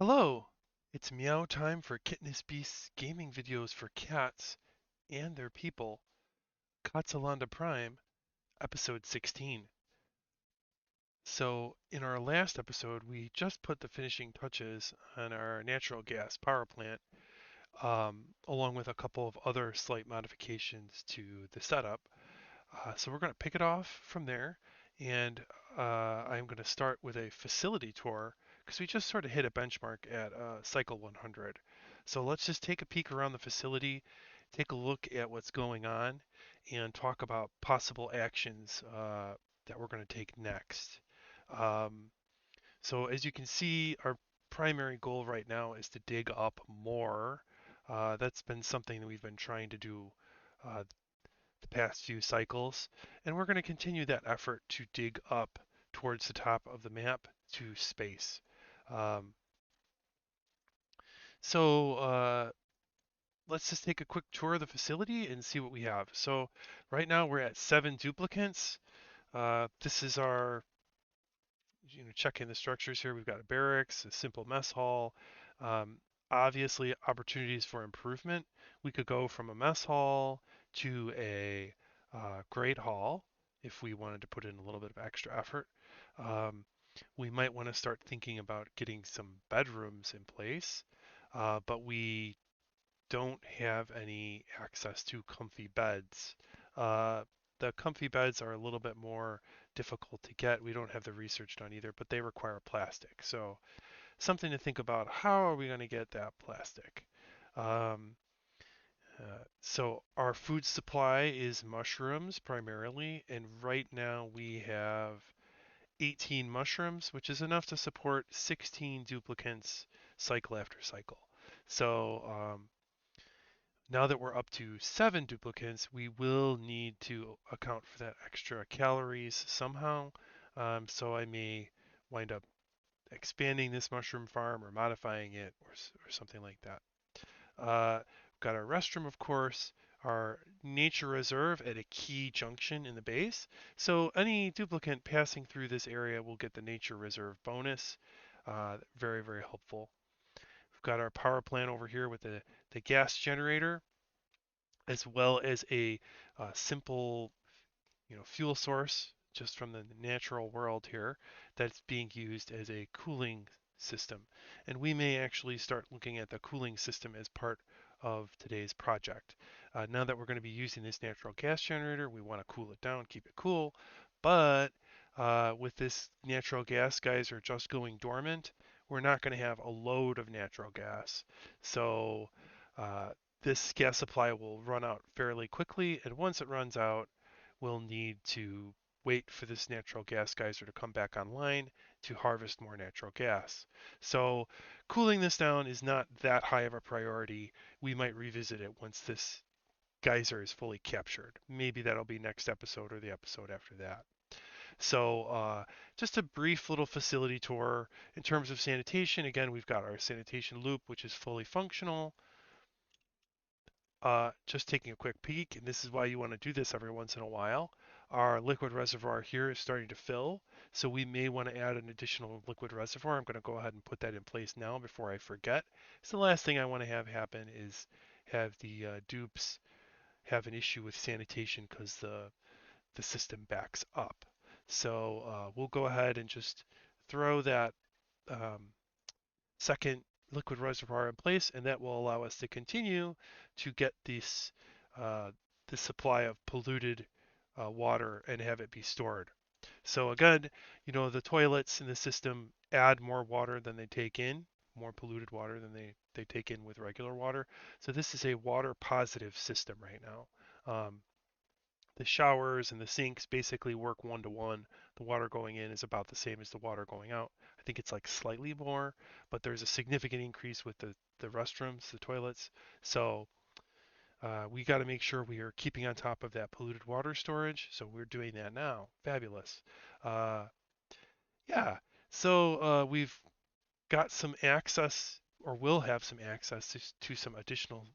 Hello, it's meow time for KittenouSbeast's gaming videos for cats and their people. KatzeLande Prime, episode 16. So, in our last episode, we just put the finishing touches on our natural gas power plant, along with a couple of other slight modifications to the setup. So, we're going to pick it off from there, and I'm going to start with a facility tour because we just sort of hit a benchmark at cycle 100. So, let's just take a peek around the facility, take a look at what's going on, and talk about possible actions that we're going to take next. Um, so, as you can see, our primary goal right now is to dig up more. That's been something that we've been trying to do uh, the past few cycles, and we're going to continue that effort to dig up towards the top of the map to space. Um, so let's just take a quick tour of the facility and see what we have. So right now we're at 7 duplicants. This is our, checking the structures here. We've got a barracks, a simple mess hall. Um, Obviously, opportunities for improvement. We could go from a mess hall to a great hall if we wanted to put in a little bit of extra effort. Um, we might want to start thinking about getting some bedrooms in place, but we don't have any access to comfy beds. Uh, the comfy beds are a little bit more difficult to get. We don't have the research done either, but they require plastic. So something to think about. How are we going to get that plastic? Um, so our food supply is mushrooms primarily, and right now we have 18 mushrooms, which is enough to support 16 duplicants cycle after cycle. So now that we're up to 7 duplicants, we will need to account for that extra calories somehow. So I may wind up expanding this mushroom farm or modifying it or something like that. We've got our restroom, of course, our nature reserve at a key junction in the base. So any duplicant passing through this area will get the nature reserve bonus. Very, very helpful. We've got our power plant over here with the gas generator, as well as a simple, fuel source just from the natural world here that's being used as a cooling system. And we may actually start looking at the cooling system as part of today's project. Now that we're going to be using this natural gas generator, we want to cool it down, keep it cool. But with this natural gas geyser just going dormant, we're not going to have a load of natural gas. So uh, this gas supply will run out fairly quickly, and once it runs out, we'll need to wait for this natural gas geyser to come back online to harvest more natural gas. So cooling this down is not that high of a priority. We might revisit it once this geyser is fully captured. Maybe that'll be next episode or the episode after that. So just a brief little facility tour. In terms of sanitation, again, we've got our sanitation loop, which is fully functional. Just taking a quick peek, and this is why you want to do this every once in a while. Our liquid reservoir here is starting to fill, so we may want to add an additional liquid reservoir. I'm going to go ahead and put that in place now before I forget. So the last thing I want to have happen is have the dupes have an issue with sanitation because the system backs up. So we'll go ahead and just throw that um, second liquid reservoir in place, and that will allow us to continue to get uh, this supply of polluted water and have it be stored. So again, the toilets in the system add more water than they take in, more polluted water than they take in with regular water. So this is a water positive system right now. The showers and the sinks basically work 1-to-1. The water going in is about the same as the water going out. I think it's like slightly more, but there's a significant increase with the restrooms, the toilets. So we got to make sure we are keeping on top of that polluted water storage. So we're doing that now. Fabulous. Uh, yeah. So we've got some access, or will have some access to some additional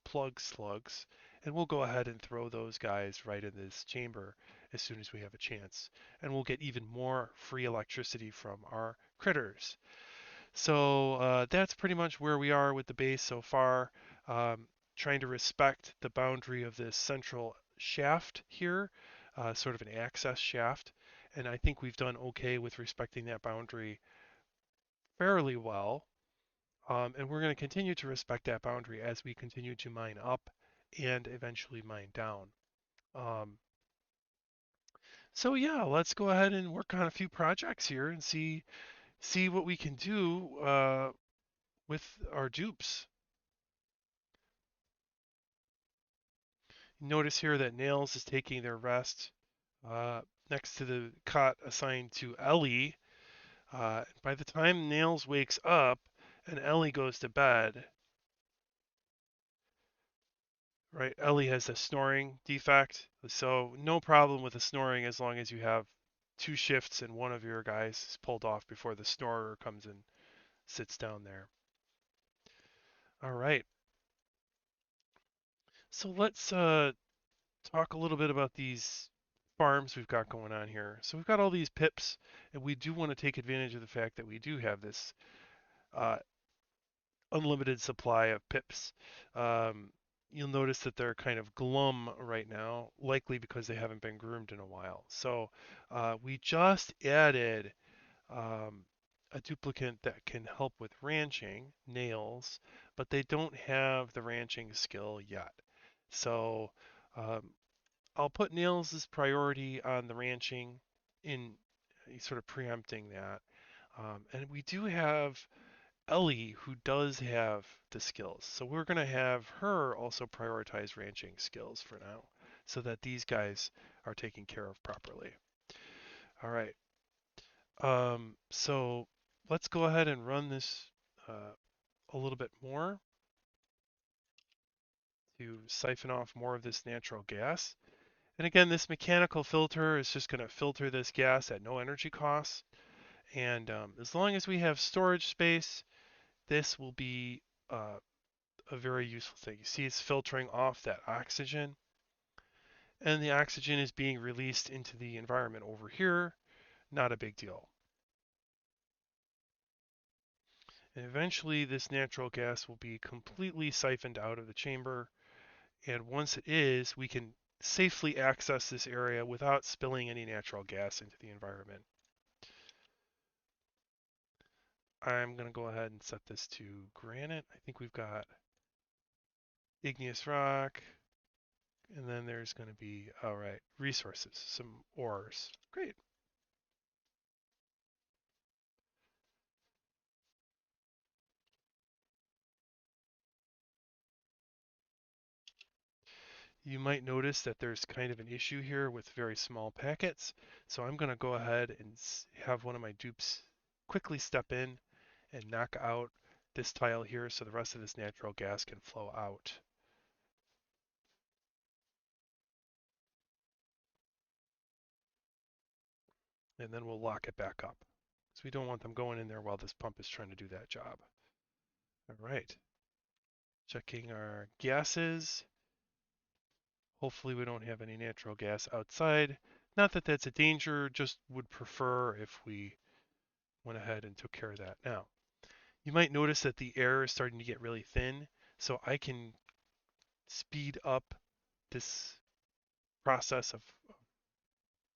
plug slugs, and we'll go ahead and throw those guys right in this chamber as soon as we have a chance. And we'll get even more free electricity from our critters. So that's pretty much where we are with the base so far. Um, Trying to respect the boundary of this central shaft here, sort of an access shaft. And I think we've done okay with respecting that boundary fairly well. And we're going to continue to respect that boundary as we continue to mine up and eventually mine down. Um, so yeah, let's go ahead and work on a few projects here and see what we can do with our dupes. Notice here that Nails is taking their rest uh, next to the cot assigned to Ellie. By the time Nails wakes up and Ellie goes to bed, right? Ellie has a snoring defect, so no problem with the snoring as long as you have two shifts and one of your guys is pulled off before the snorer comes and sits down there. All right, so let's talk a little bit about these farms we've got going on here. So we've got all these pips, and we do want to take advantage of the fact that we do have this uh, unlimited supply of pips. Um, you'll notice that they're kind of glum right now, likely because they haven't been groomed in a while. So we just added um, a duplicate that can help with ranching, Nails, but they don't have the ranching skill yet. So um, I'll put Nails as priority on the ranching in sort of preempting that. And we do have Ellie who does have the skills. So we're going to have her also prioritize ranching skills for now so that these guys are taken care of properly. All right. So let's go ahead and run this a little bit more to siphon off more of this natural gas. And again, this mechanical filter is just going to filter this gas at no energy cost. And as long as we have storage space, this will be a very useful thing. You see it's filtering off that oxygen, and the oxygen is being released into the environment over here. Not a big deal. And eventually this natural gas will be completely siphoned out of the chamber. And once it is, we can safely access this area without spilling any natural gas into the environment. I'm going to go ahead and set this to granite. I think we've got igneous rock, and then there's going to be, all right, resources, some ores. Great. You might notice that there's kind of an issue here with very small packets. So I'm going to go ahead and have one of my dupes quickly step in and knock out this tile here so the rest of this natural gas can flow out. And then we'll lock it back up. So we don't want them going in there while this pump is trying to do that job. All right. Checking our gases. Hopefully we don't have any natural gas outside. Not that that's a danger, just would prefer if we went ahead and took care of that. Now, you might notice that the air is starting to get really thin, so I can speed up this process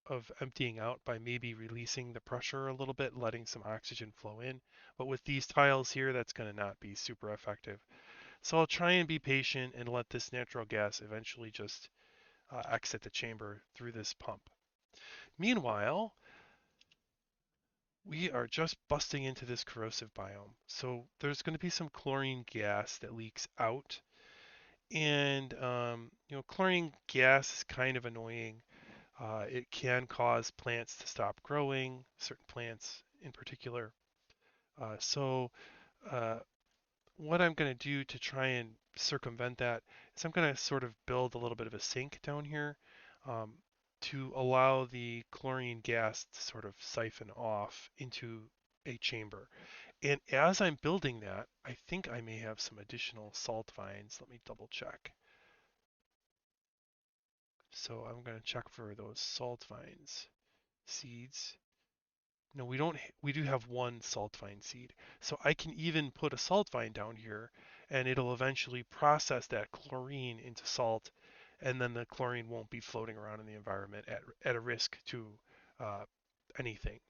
of emptying out by maybe releasing the pressure a little bit, letting some oxygen flow in. But with these tiles here, that's going to not be super effective. So I'll try and be patient and let this natural gas eventually just exit the chamber through this pump. Meanwhile, we are just busting into this corrosive biome. So there's going to be some chlorine gas that leaks out. And, chlorine gas is kind of annoying. It can cause plants to stop growing, certain plants in particular. So uh, what I'm going to do to try and circumvent that is I'm going to sort of build a little bit of a sink down here um, to allow the chlorine gas to sort of siphon off into a chamber. And as I'm building that, I think I may have some additional salt vines. Let me double check. So I'm going to check for those salt vines seeds. No, we don't. We do have one salt vine seed, so I can even put a salt vine down here, and it'll eventually process that chlorine into salt, and then the chlorine won't be floating around in the environment at a risk to uh, anything.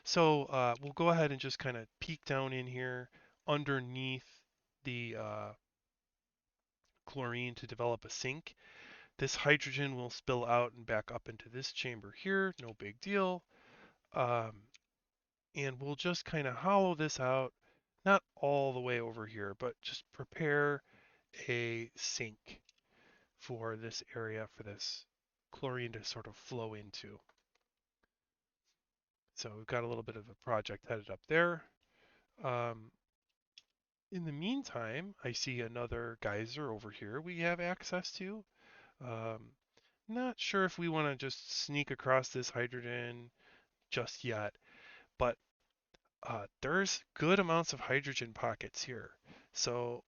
So we'll go ahead and just kind of peek down in here underneath the chlorine to develop a sink. This hydrogen will spill out and back up into this chamber here, no big deal. Um, and we'll just kind of hollow this out, not all the way over here, but just prepare a sink for this area for this chlorine to sort of flow into. So we've got a little bit of a project headed up there. Um, in the meantime, I see another geyser over here we have access to. Um, not sure if we want to just sneak across this hydrogen just yet, but there's good amounts of hydrogen pockets here. So,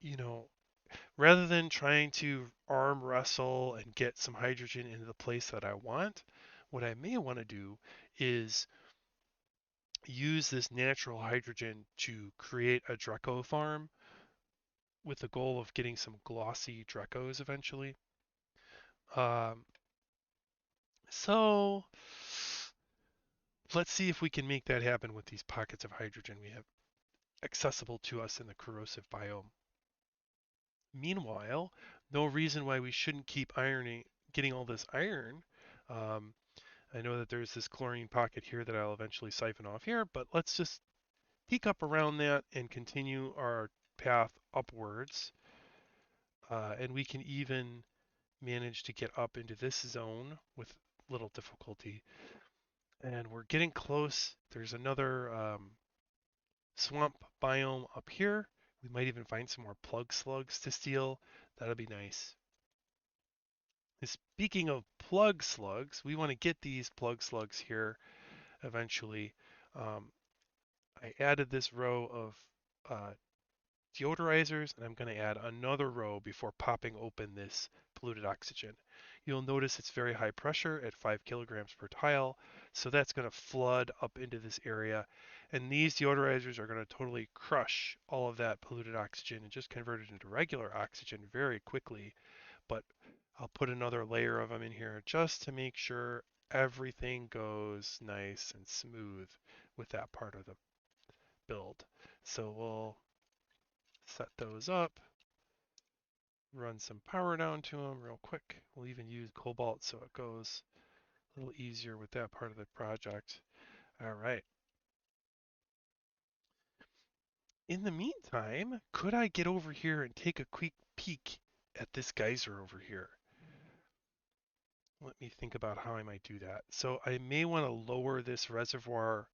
you know, rather than trying to arm wrestle and get some hydrogen into the place that I want, what I may want to do is use this natural hydrogen to create a Draco farm with the goal of getting some glossy Dracos eventually. Um, so let's see if we can make that happen with these pockets of hydrogen we have accessible to us in the corrosive biome. Meanwhile, no reason why we shouldn't keep ironing, getting all this iron. Um, I know that there's this chlorine pocket here that I'll eventually siphon off here, but let's just peek up around that and continue our path upwards. And we can even manage to get up into this zone with little difficulty. And we're getting close. There's another swamp biome up here. We might even find some more plug slugs to steal. That'll be nice. And speaking of plug slugs, we want to get these plug slugs here eventually. Um, I added this row of uh, deodorizers, and I'm going to add another row before popping open this polluted oxygen. You'll notice it's very high pressure at 5 kilograms per tile, so that's going to flood up into this area. And these deodorizers are going to totally crush all of that polluted oxygen and just convert it into regular oxygen very quickly. But I'll put another layer of them in here just to make sure everything goes nice and smooth with that part of the build. So we'll set those up, run some power down to them real quick. We'll even use cobalt so it goes a little easier with that part of the project. All right. In the meantime, could I get over here and take a quick peek at this geyser over here? Let me think about how I might do that. So I may want to lower this reservoir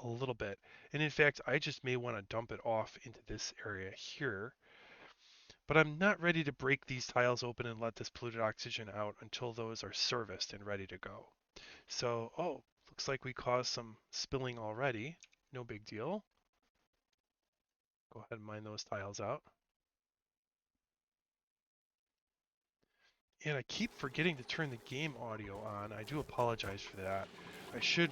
a little bit. And in fact, I just may want to dump it off into this area here. But I'm not ready to break these tiles open and let this polluted oxygen out until those are serviced and ready to go. So, oh, looks like we caused some spilling already. No big deal. Go ahead and mine those tiles out. And I keep forgetting to turn the game audio on. I do apologize for that. I should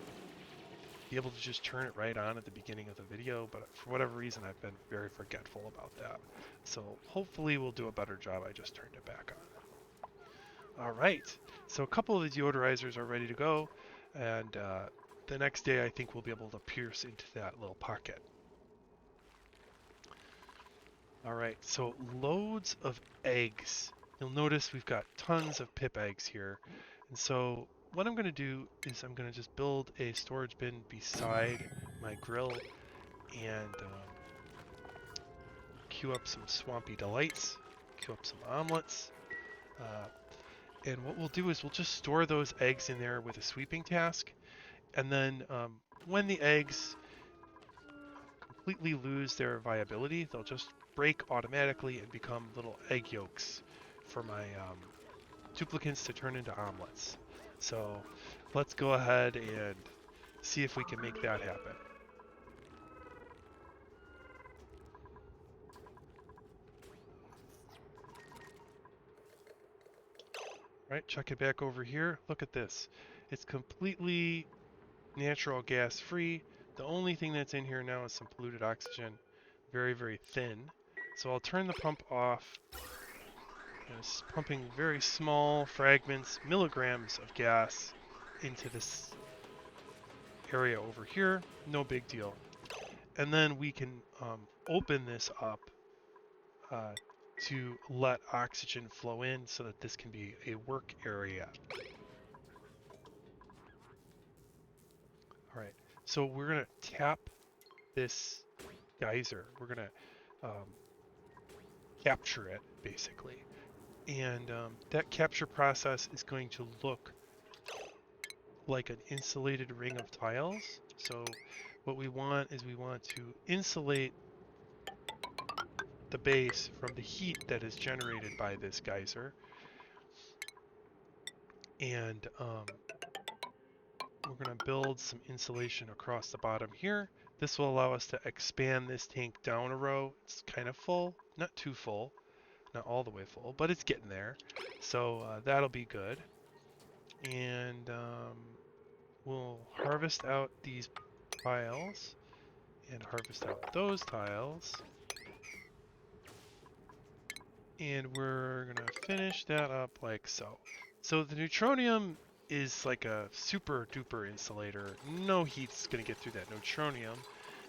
be able to just turn it right on at the beginning of the video, but for whatever reason I've been very forgetful about that. So hopefully we'll do a better job. I just turned it back on. All right, so a couple of the deodorizers are ready to go, and the next day I think we'll be able to pierce into that little pocket. All right, so loads of eggs. You'll notice we've got tons of pip eggs here. And so what I'm going to do is I'm going to just build a storage bin beside my grill and queue up some swampy delights, queue up some omelets. Uh, and what we'll do is we'll just store those eggs in there with a sweeping task. And then when the eggs completely lose their viability, they'll just break automatically and become little egg yolks for my duplicants to turn into omelets. So let's go ahead and see if we can make that happen. Right, check it back over here. Look at this. It's completely natural gas free. The only thing that's in here now is some polluted oxygen, very, very thin. So I'll turn the pump off. And it's pumping very small fragments, milligrams of gas into this area over here. No big deal. And then we can open this up uh, to let oxygen flow in so that this can be a work area. All right, so we're gonna tap this geyser. We're gonna um, capture it basically, and that capture process is going to look like an insulated ring of tiles. So what we want is we want to insulate the base from the heat that is generated by this geyser, and we're going to build some insulation across the bottom here. This will allow us to expand this tank down a row. It's kind of full, not too full, not all the way full, but it's getting there. So that'll be good. And we'll harvest out these tiles and harvest out those tiles. And we're going to finish that up like so. So the neutronium is like a super duper insulator. No heat's going to get through that neutronium.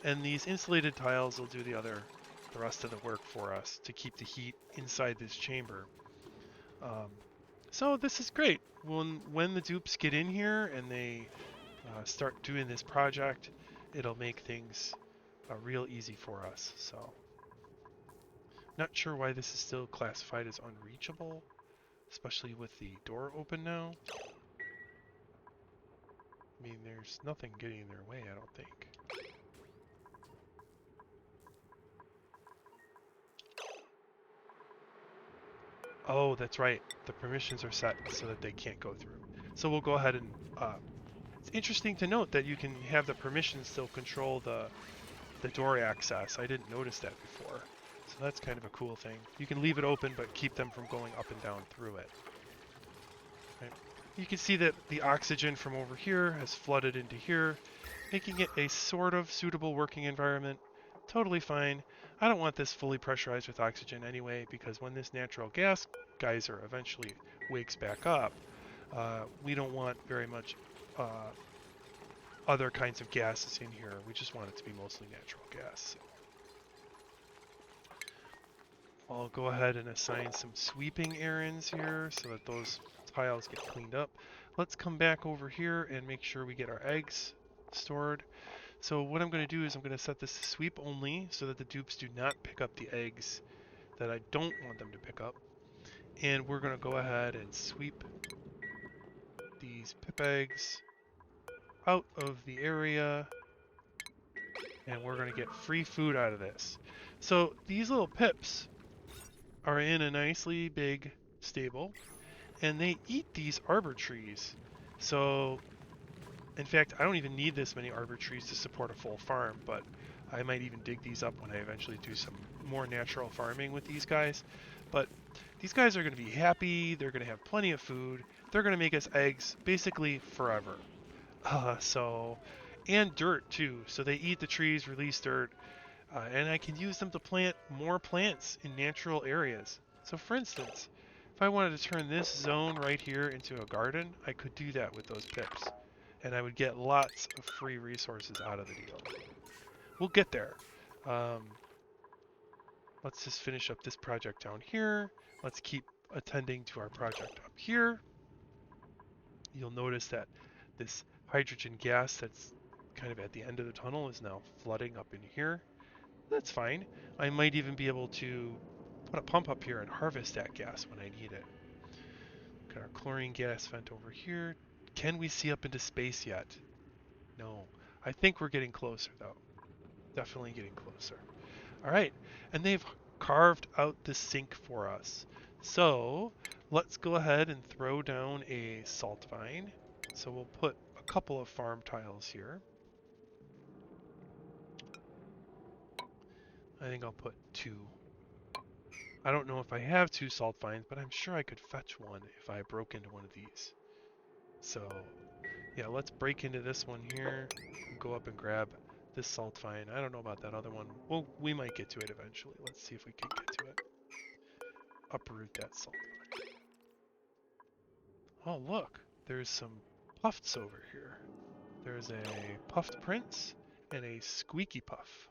And these insulated tiles will do the rest of the work for us to keep the heat inside this chamber. So this is great. When the dupes get in here and they start doing this project, it'll make things real easy for us. So, not sure why this is still classified as unreachable, especially with the door open now. I mean, there's nothing getting in their way, I don't think. Oh, that's right. The permissions are set so that they can't go through. So we'll go ahead and... it's interesting to note that you can have the permissions still control the door access. I didn't notice that before. So that's kind of a cool thing. You can leave it open, but keep them from going up and down through it. Right. You can see that the oxygen from over here has flooded into here, making it a sort of suitable working environment. Totally fine. I don't want this fully pressurized with oxygen anyway, because when this natural gas geyser eventually wakes back up, we don't want very much other kinds of gases in here. We just want it to be mostly natural gas. I'll go ahead and assign some sweeping errands here so that those tiles get cleaned up. Let's come back over here and make sure we get our eggs stored. So what I'm going to do is I'm going to set this to sweep only so that the dupes do not pick up the eggs that I don't want them to pick up. And we're going to go ahead and sweep these pip eggs out of the area. And we're going to get free food out of this. So these little pips are in a nicely big stable, and they eat these arbor trees. So, in fact, I don't even need this many arbor trees to support a full farm, but I might even dig these up when I eventually do some more natural farming with these guys. But these guys are going to be happy, they're going to have plenty of food, they're going to make us eggs basically forever. And dirt too, so they eat the trees, release dirt, and I can use them to plant more plants in natural areas. So for instance, if I wanted to turn this zone right here into a garden, I could do that with those pips. And I would get lots of free resources out of the deal. We'll get there. Let's just finish up this project down here. Let's keep attending to our project up here. You'll notice that this hydrogen gas that's kind of at the end of the tunnel is now flooding up in here. That's fine. I might even be able to put a pump up here and harvest that gas when I need it. Got our chlorine gas vent over here. Can we see up into space yet? No. I think we're getting closer though. Definitely getting closer. All right, and they've carved out the sink for us. So let's go ahead and throw down a salt vine. So we'll put a couple of farm tiles here. I think I'll put 2. I don't know if I have 2 salt vines, but I'm sure I could fetch one if I broke into one of these. So Yeah, let's break into this one here and go up and grab this salt fine. I don't know about that other one. Well, we might get to it eventually. Let's see if we can get to it. Uproot that salt fine. Oh, look, there's some puffs over here. There's a puffed prince and a squeaky puff.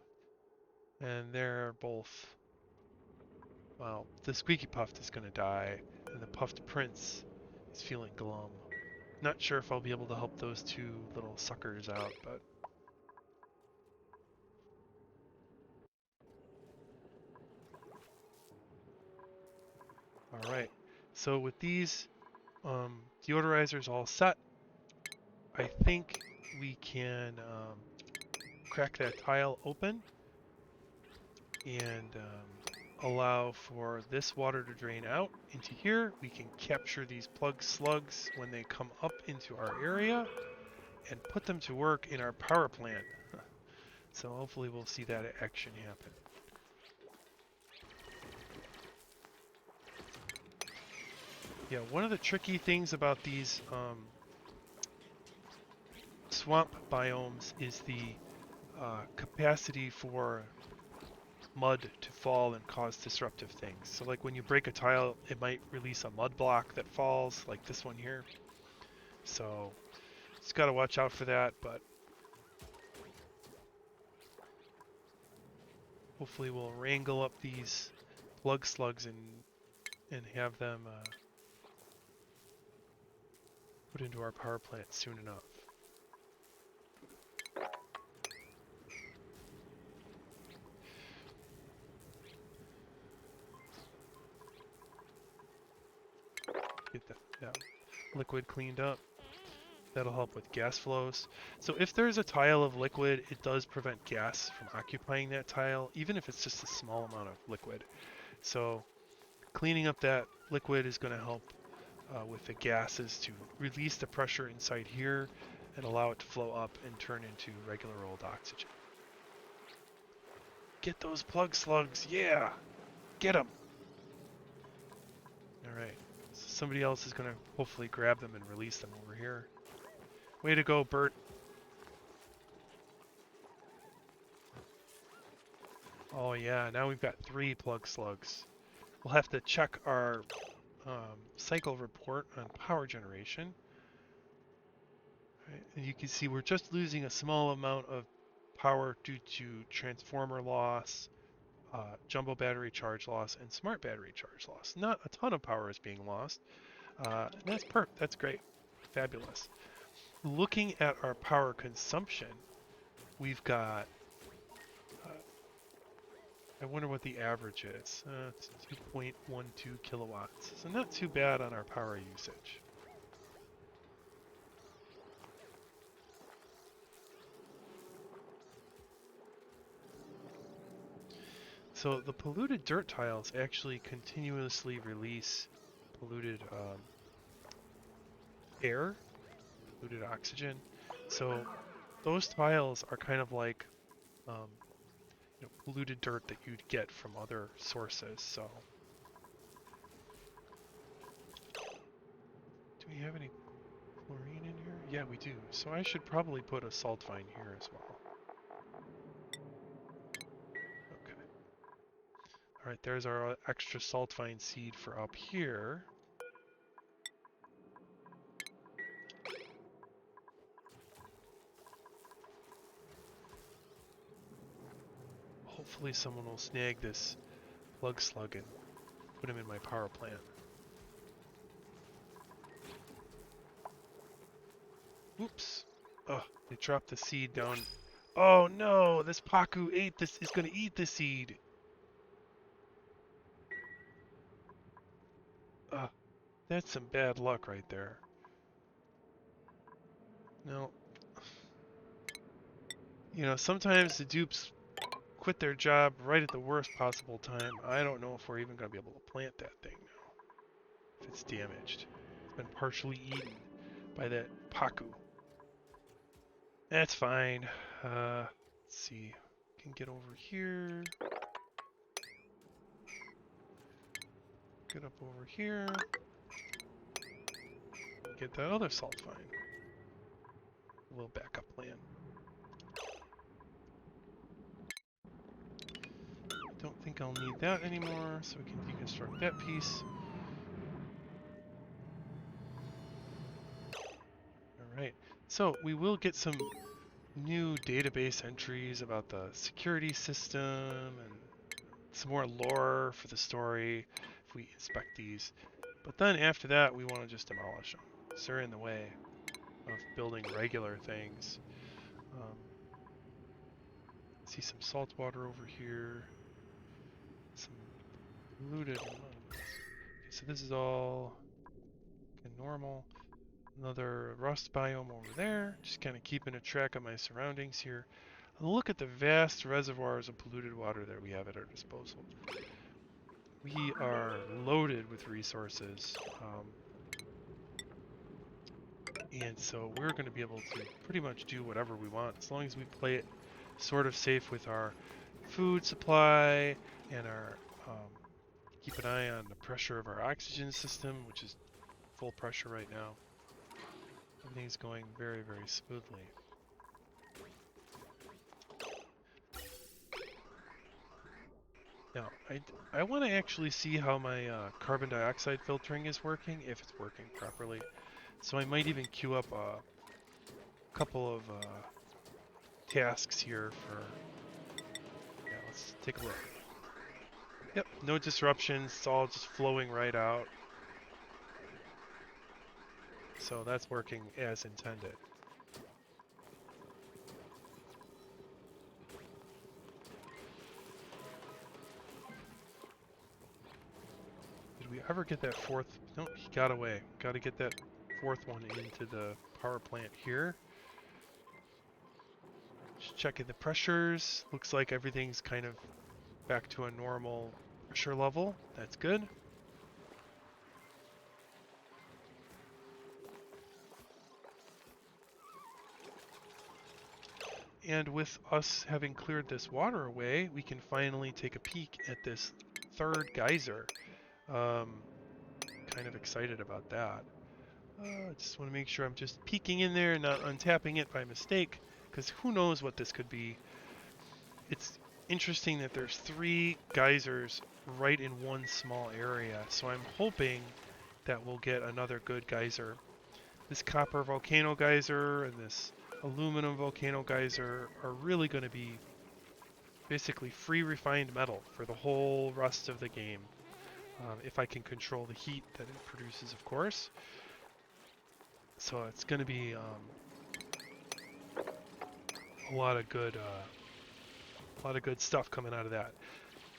And they're both, well, the squeaky puff is going to die, and the puffed prince is feeling glum. Not sure if I'll be able to help those two little suckers out, but all right. So with these deodorizers all set, I think we can crack that tile open and allow for this water to drain out into here. We can capture these plug slugs when they come up into our area and put them to work in our power plant. So hopefully we'll see that action happen. Yeah, one of the tricky things about these swamp biomes is the capacity for mud to fall and cause disruptive things. So like when you break a tile, it might release a mud block that falls, like this one here. So just got to watch out for that, but hopefully we'll wrangle up these plug slugs and have them put into our power plant soon enough. Get that liquid cleaned up. That'll help with gas flows. So if there's a tile of liquid, it does prevent gas from occupying that tile, even if it's just a small amount of liquid. So cleaning up that liquid is going to help with the gases to release the pressure inside here and allow it to flow up and turn into regular old oxygen. Get those plug slugs, yeah! Get them! Alright, so somebody else is going to hopefully grab them and release them over here. Way to go, Bert. Oh yeah, now we've got 3 plug slugs. We'll have to check our cycle report on power generation. Right, and you can see we're just losing a small amount of power due to transformer loss, jumbo battery charge loss, and smart battery charge loss. Not a ton of power is being lost. And that's great. Fabulous. Looking at our power consumption, we've got, I wonder what the average is. It's 2.12 kilowatts. So not too bad on our power usage. So the polluted dirt tiles actually continuously release polluted air, polluted oxygen. So those tiles are kind of like polluted dirt that you'd get from other sources. So do we have any chlorine in here? Yeah, we do. So I should probably put a salt fine here as well. Okay. All right, there's our extra salt fine seed for up here. Hopefully someone will snag this plug slug and put him in my power plant. Oops. Oh, they dropped the seed down. Oh no, this Paku is gonna eat the seed. That's some bad luck right there. No. Sometimes the dupes quit their job right at the worst possible time. I don't know if we're even gonna be able to plant that thing now. If it's damaged. It's been partially eaten by that Paku. That's fine. Let's see. Can get over here. Get up over here. Get that other salt fine. little backup plan. Don't think I'll need that anymore, so we can deconstruct that piece. Alright, so we will get some new database entries about the security system and some more lore for the story if we inspect these. But then after that, we want to just demolish them. So they're in the way of building regular things. See some salt water over here. Some polluted ones. Okay, so this is all normal. Another rust biome over there. Just kind of keeping a track of my surroundings here. Look at the vast reservoirs of polluted water that we have at our disposal. We are loaded with resources. And so we're going to be able to pretty much do whatever we want as long as we play it sort of safe with our food supply and our keep an eye on the pressure of our oxygen system, which is full pressure right now. Everything's going very, very smoothly. Now, I want to actually see how my carbon dioxide filtering is working, if it's working properly. So I might even queue up a couple of tasks here for... Yeah, let's take a look. Yep, no disruptions, it's all just flowing right out. So that's working as intended. Did we ever get that fourth? Nope, he got away. Got to get that fourth one into the power plant here. Just checking the pressures. Looks like everything's kind of back to a normal pressure level. That's good. And with us having cleared this water away, we can finally take a peek at this third geyser. Kind of excited about that. I just want to make sure I'm just peeking in there and not untapping it by mistake, because who knows what this could be. It's interesting that there's 3 geysers right in one small area, so I'm hoping that we'll get another good geyser. This copper volcano geyser and this aluminum volcano geyser are really going to be basically free refined metal for the whole rest of the game. If I can control the heat that it produces, of course. So it's going to be a lot of good stuff coming out of that.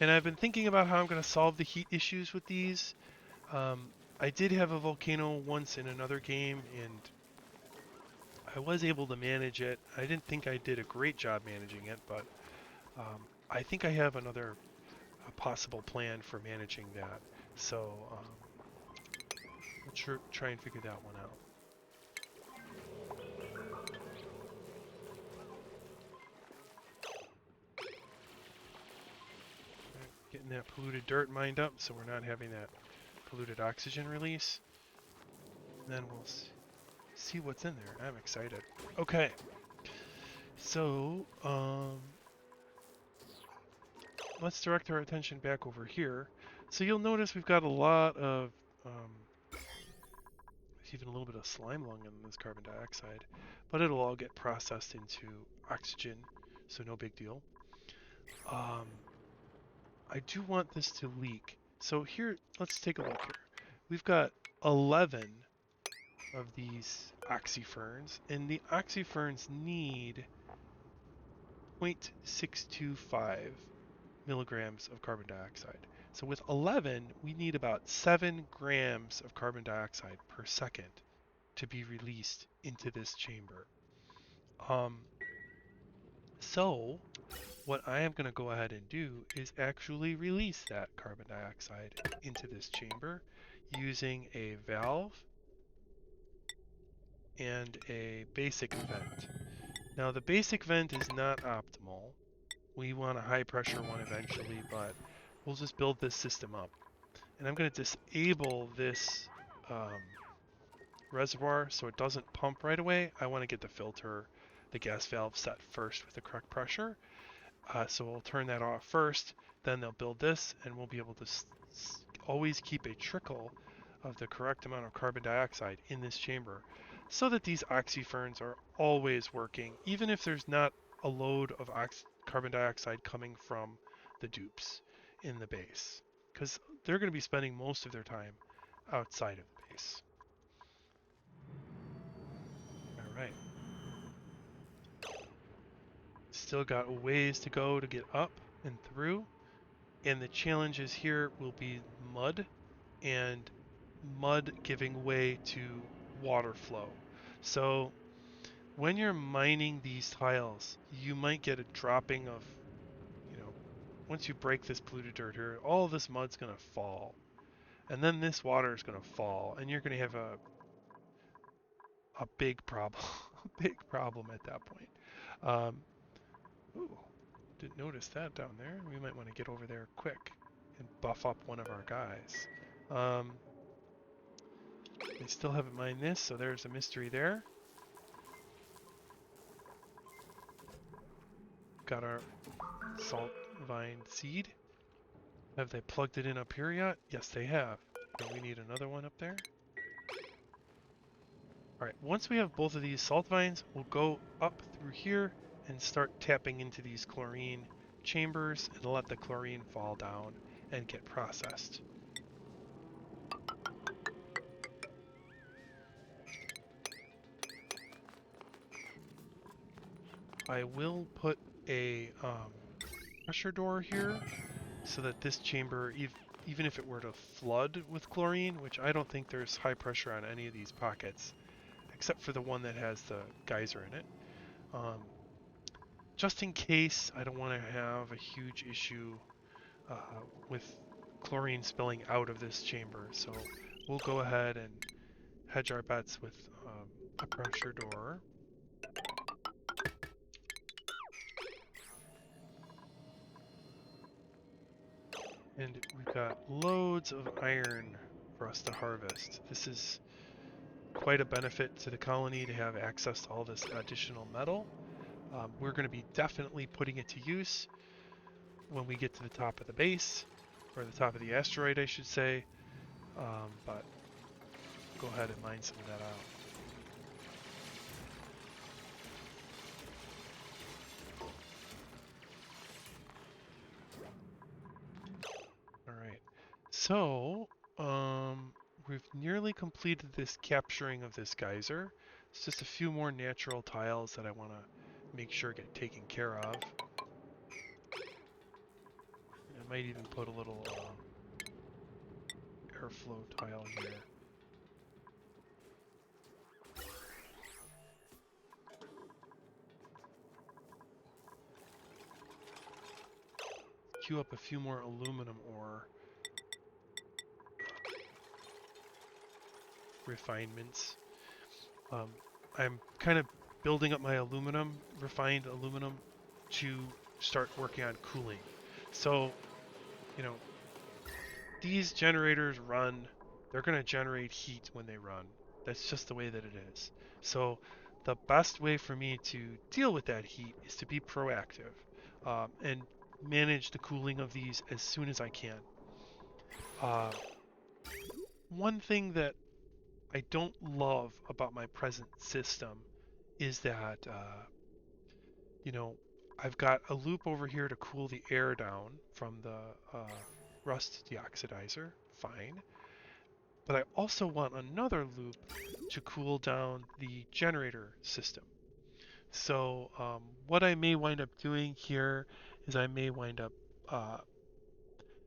And I've been thinking about how I'm going to solve the heat issues with these. I did have a volcano once in another game, and I was able to manage it. I didn't think I did a great job managing it, but I think I have another possible plan for managing that. So let's try and figure that one out. Getting that polluted dirt mined up so we're not having that polluted oxygen release. And then we'll see what's in there. I'm excited. Okay. So, let's direct our attention back over here. So you'll notice we've got a lot of, there's even a little bit of slime lung in this carbon dioxide, but it'll all get processed into oxygen, so no big deal. I do want this to leak. So here, let's take a look here. We've got 11 of these oxyferns, and the oxyferns need 0.625 milligrams of carbon dioxide. So with 11, we need about 7 grams of carbon dioxide per second to be released into this chamber. So what I am going to go ahead and do is actually release that carbon dioxide into this chamber using a valve and a basic vent. Now the basic vent is not optimal. We want a high pressure one eventually, but we'll just build this system up. And I'm going to disable this reservoir so it doesn't pump right away, I want to get the filter, the gas valve set first with the correct pressure. So we'll turn that off first, then they'll build this, and we'll be able to always keep a trickle of the correct amount of carbon dioxide in this chamber so that these oxyferns are always working, even if there's not a load of carbon dioxide coming from the dupes in the base, because they're going to be spending most of their time outside of the base. All right. Still got a ways to go to get up and through, and the challenges here will be mud and mud giving way to water flow. So when you're mining these tiles, you might get a dropping of, you know, once you break this polluted dirt here, all of this mud's going to fall. And then this water is going to fall, and you're going to have a big problem, a big problem at that point. Um, ooh, didn't notice that down there. We might want to get over there quick and buff up one of our guys. They still haven't mined this, so there's a mystery there. Got our salt vine seed. Have they plugged it in up here yet? Yes, they have. And we need another one up there. Alright, once we have both of these salt vines, we'll go up through here and start tapping into these chlorine chambers and let the chlorine fall down and get processed. I will put a pressure door here so that this chamber, even if it were to flood with chlorine, which I don't think there's high pressure on any of these pockets, except for the one that has the geyser in it. Just in case, I don't want to have a huge issue uh, with chlorine spilling out of this chamber, so we'll go ahead and hedge our bets with a pressure door. And we've got loads of iron for us to harvest. This is quite a benefit to the colony to have access to all this additional metal. We're going to be definitely putting it to use when we get to the top of the base, or the top of the asteroid, I should say. But go ahead and mine some of that out. Alright, so we've nearly completed this capturing of this geyser. It's just a few more natural tiles that I want to make sure get taken care of. I might even put a little airflow tile here. Queue up a few more aluminum ore refinements. I'm kind of building up my aluminum, refined aluminum, to start working on cooling. So, you know, these generators run, they're going to generate heat when they run. That's just the way that it is. So the best way for me to deal with that heat is to be proactive and manage the cooling of these as soon as I can. One thing that I don't love about my present system is that, you know, I've got a loop over here to cool the air down from the rust deoxidizer, fine. But I also want another loop to cool down the generator system. So what I may wind up doing here is I may wind up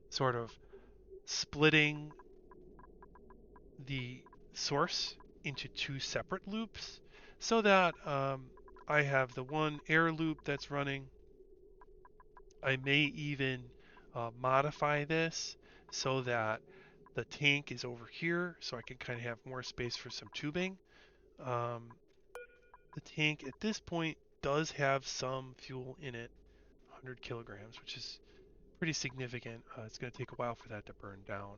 sort of splitting the source into two separate loops so that I have the one air loop that's running. I may even modify this so that the tank is over here so I can kind of have more space for some tubing. Um, the tank at this point does have some fuel in it, 100 kilograms, which is pretty significant. It's going to take a while for that to burn down.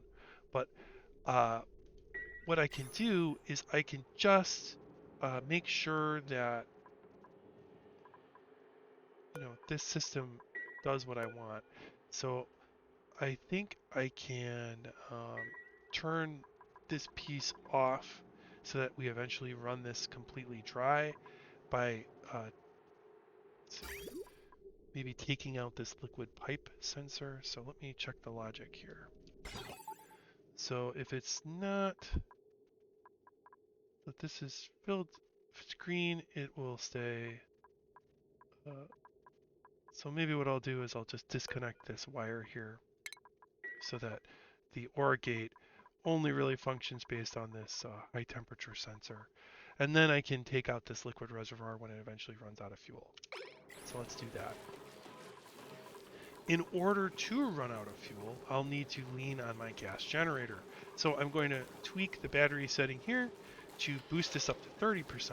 But uh, what I can do is I can just make sure that, this system does what I want. So I think I can turn this piece off so that we eventually run this completely dry by maybe taking out this liquid pipe sensor. So let me check the logic here. So if it's not, if this is filled, if it's green, it will stay. So maybe what I'll do is I'll just disconnect this wire here so that the OR gate only really functions based on this high temperature sensor. And then I can take out this liquid reservoir when it eventually runs out of fuel. So let's do that. In order to run out of fuel, I'll need to lean on my gas generator. So I'm going to tweak the battery setting here to boost this up to 30%.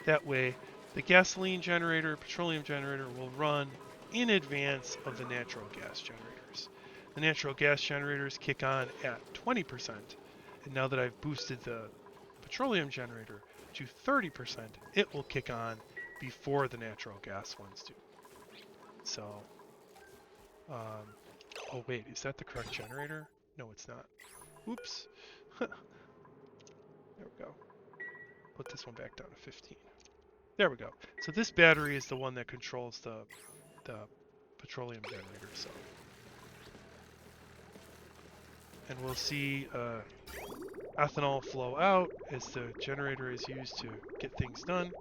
That way, the gasoline generator, petroleum generator will run in advance of the natural gas generators. The natural gas generators kick on at 20%, and now that I've boosted the petroleum generator to 30%, it will kick on before the natural gas ones do. So, oh wait, is that the correct generator? No, it's not. Oops. There we go. Put this one back down to 15. There we go. So this battery is the one that controls the petroleum generator. So, and we'll see ethanol flow out as the generator is used to get things done.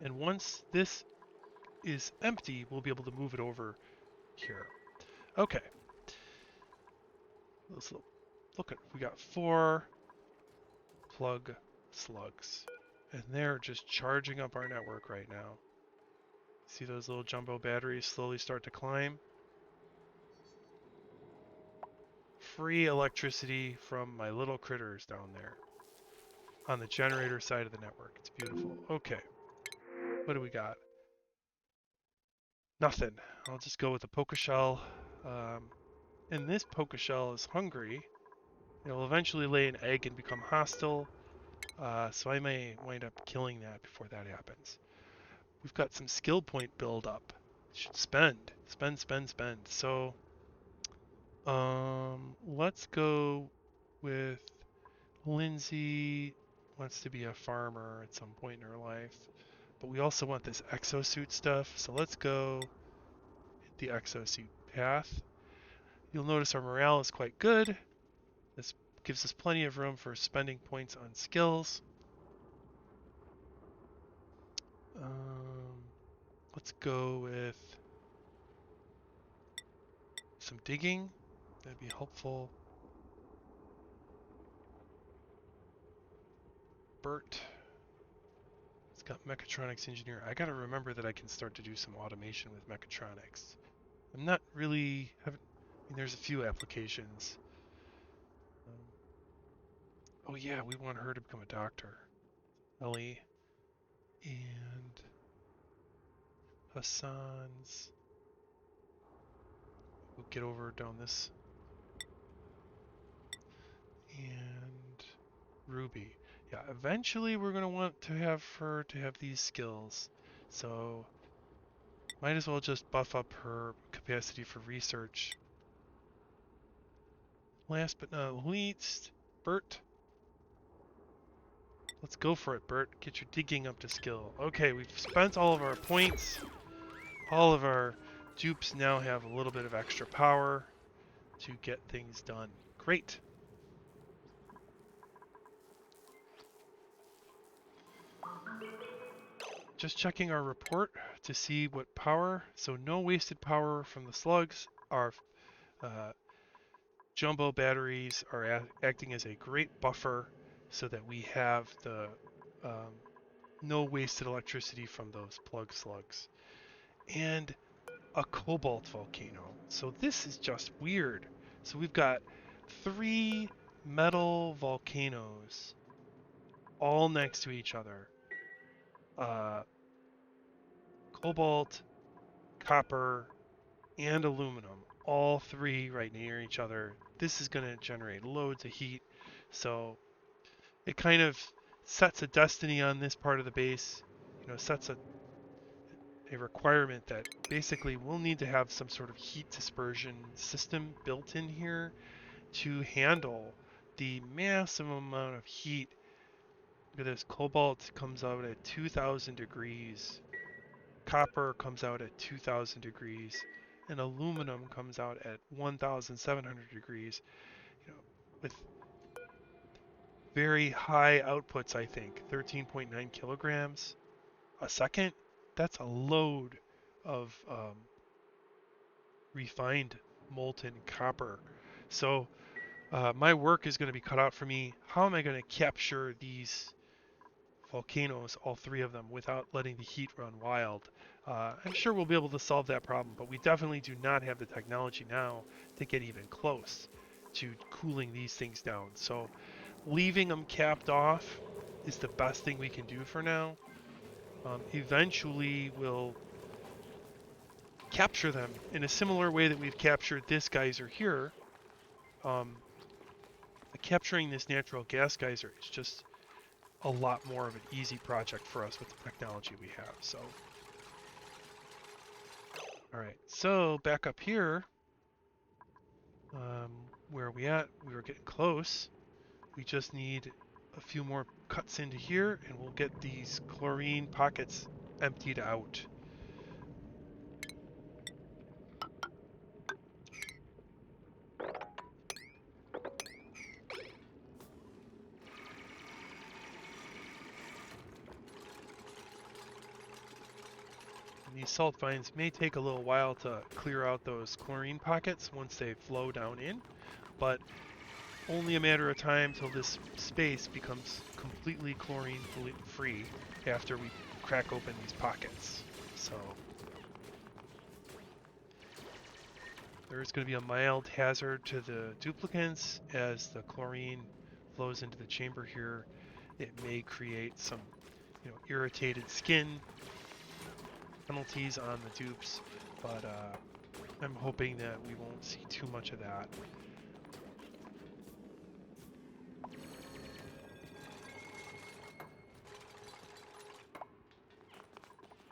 And once this is empty, we'll be able to move it over here. Okay. Let's look at, we got 4 plug slugs, and they're just charging up our network right now. See those little jumbo batteries slowly start to climb? Free electricity from my little critters down there on the generator side of the network. It's beautiful. Okay. What do we got? Nothing. I'll just go with the poker shell. And this poker shell is hungry. It will eventually lay an egg and become hostile. So I may wind up killing that before that happens. We've got some skill point build up. Should spend. Spend. So let's go with Lindsay wants to be a farmer at some point in her life. But we also want this exosuit stuff. So let's go hit the exosuit path. You'll notice our morale is quite good. This gives us plenty of room for spending points on skills. Let's go with some digging. That'd be helpful. Bert. It's got mechatronics engineer. I gotta remember that I can start to do some automation with mechatronics. I'm not really there's a few applications. Oh yeah, we want her to become a doctor. Ellie. And Hassan's. We'll get over down this. And Ruby. Yeah, eventually we're going to want to have her to have these skills. So might as well just buff up her capacity for research. Last but not least, Bert. Let's go for it, Bert. Get your digging up to skill. Okay, we've spent all of our points. All of our dupes now have a little bit of extra power to get things done. Great. Just checking our report to see what power. So no wasted power from the slugs. Our jumbo batteries are acting as a great buffer so that we have the no wasted electricity from those plug slugs. And a cobalt volcano. So this is just weird. So we've got 3 metal volcanoes all next to each other. Cobalt, copper, and aluminum, all 3 right near each other. This is going to generate loads of heat. So it kind of sets a destiny on this part of the base, sets a requirement that basically we'll need to have some sort of heat dispersion system built in here to handle the massive amount of heat. Look at this, cobalt comes out at 2000 degrees, copper comes out at 2000 degrees, and aluminum comes out at 1700 degrees, with very high outputs, I think, 13.9 kilograms a second. That's a load of refined molten copper. So my work is going to be cut out for me. How am I going to capture these volcanoes, all three of them, without letting the heat run wild? I'm sure we'll be able to solve that problem, but we definitely do not have the technology now to get even close to cooling these things down. So leaving them capped off is the best thing we can do for now. Eventually, we'll capture them in a similar way that we've captured this geyser here. Um, Capturing this natural gas geyser is just a lot more of an easy project for us with the technology we have. So, all right, so back up here, where are we at? We were getting close. We just need a few more cuts into here and we'll get these chlorine pockets emptied out. And these salt fines may take a little while to clear out those chlorine pockets once they flow down in, but only a matter of time till this space becomes completely chlorine free after we crack open these pockets. So there's going to be a mild hazard to the duplicants as the chlorine flows into the chamber here. It may create some, irritated skin penalties on the dupes, but I'm hoping that we won't see too much of that.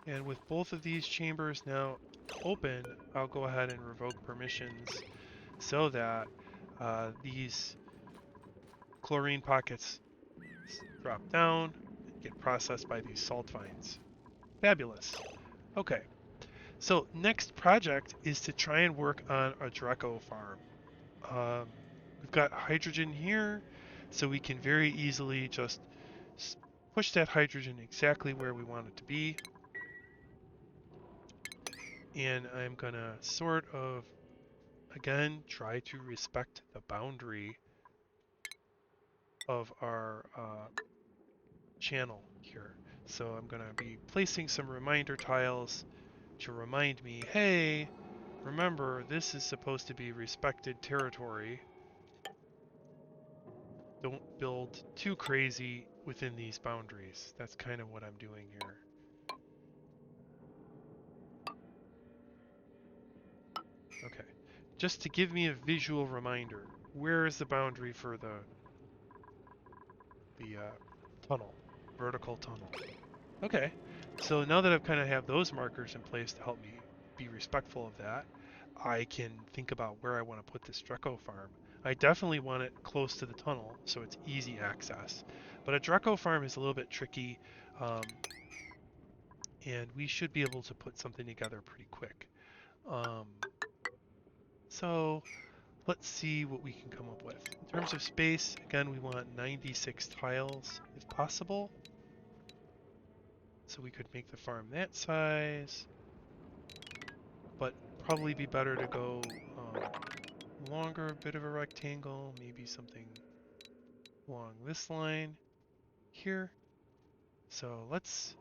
And with both of these chambers now open, I'll go ahead and revoke permissions so that these chlorine pockets drop down and get processed by these salt fines. Fabulous. Okay, so next project is to try and work on a Draco farm. We've got hydrogen here, so we can very easily just push that hydrogen exactly where we want it to be. And I'm gonna sort of, again, try to respect the boundary of our channel here. So I'm going to be placing some reminder tiles to remind me, hey, remember, this is supposed to be respected territory. Don't build too crazy within these boundaries. That's kind of what I'm doing here. Okay, just to give me a visual reminder, where is the boundary for the tunnel, vertical tunnel? Okay, so now that I've kind of have those markers in place to help me be respectful of that, I can think about where I want to put this Draco farm. I definitely want it close to the tunnel so it's easy access. But a Draco farm is a little bit tricky, um, and we should be able to put something together pretty quick. Um, so let's see what we can come up with. In terms of space, again, we want 96 tiles if possible. So we could make the farm that size, but probably be better to go longer, bit of a rectangle, maybe something along this line here. So let's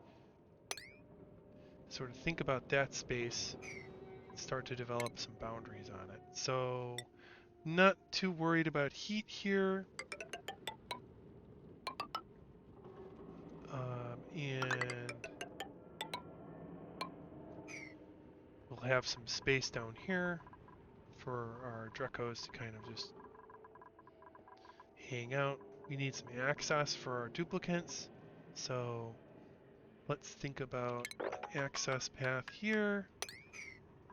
sort of think about that space, start to develop some boundaries on it. So not too worried about heat here. And we'll have some space down here for our Dracos to kind of just hang out. We need some access for our duplicants. So let's think about an access path here,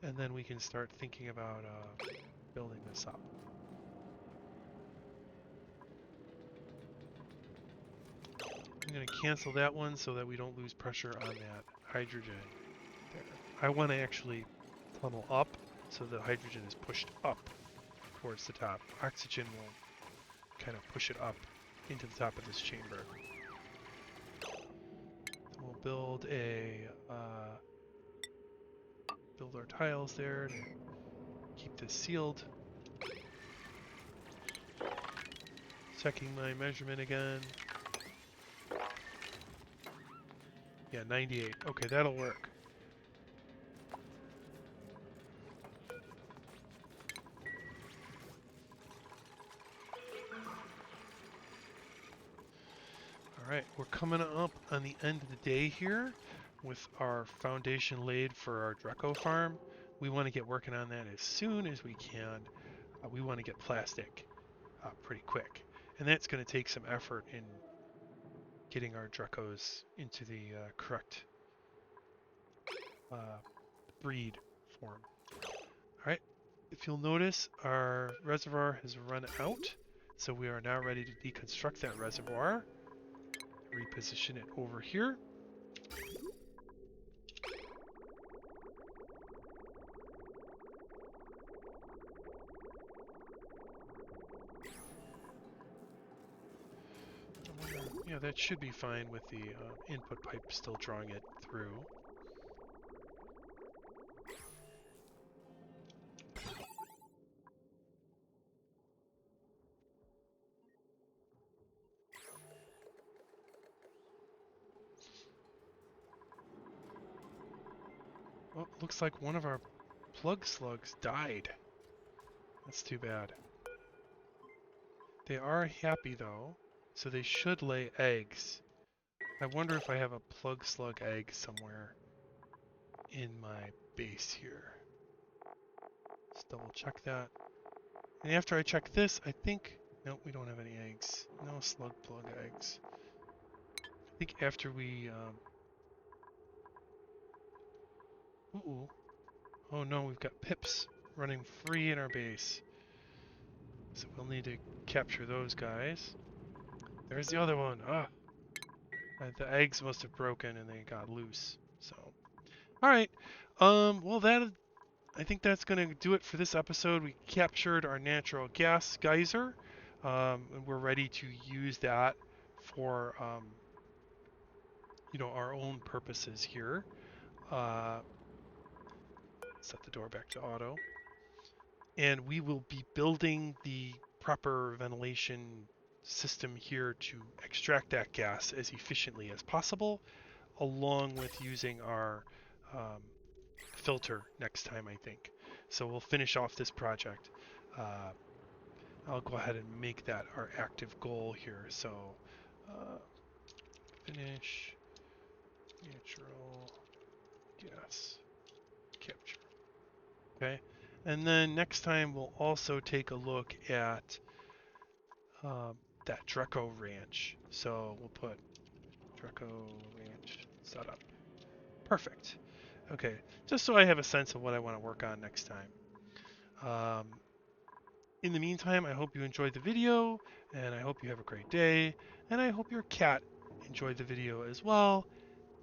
and then we can start thinking about building this up. I'm going to cancel that one so that we don't lose pressure on that hydrogen there. I want to actually tunnel up so the hydrogen is pushed up towards the top. Oxygen will kind of push it up into the top of this chamber. We'll build our tiles there to keep this sealed. Checking my measurement again. Yeah, 98. Okay, that'll work. Alright, we're coming up on the end of the day here with our foundation laid for our Draco farm. We want to get working on that as soon as we can. We want to get plastic pretty quick. And that's going to take some effort in getting our Dracos into the correct breed form. Alright, if you'll notice, our reservoir has run out, so we are now ready to deconstruct that reservoir. Reposition it over here. Yeah, that should be fine with the input pipe still drawing it through. Well, looks like one of our plug slugs died. That's too bad. They are happy though, so they should lay eggs. I wonder if I have a plug slug egg somewhere in my base here. Let's double check that. And after I check this, I think... Nope, we don't have any eggs. No slug plug eggs. I think after we... Ooh. Oh no, we've got pips running free in our base. So we'll need to capture those guys. There's the other one. Ah! The eggs must have broken and they got loose. So, alright. Well I think that's going to do it for this episode. We captured our natural gas geyser. And we're ready to use that for, our own purposes here. Set the door back to auto. And we will be building the proper ventilation system here to extract that gas as efficiently as possible, along with using our filter next time, I think. So we'll finish off this project. I'll go ahead and make that our active goal here. So finish natural gas capture. Okay. And then next time we'll also take a look at that Draco Ranch. So we'll put Draco Ranch setup. Perfect. Okay, just so I have a sense of what I want to work on next time. In the meantime, I hope you enjoyed the video, and I hope you have a great day, and I hope your cat enjoyed the video as well,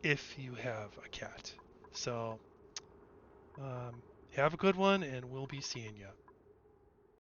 if you have a cat. So, have a good one, and we'll be seeing you.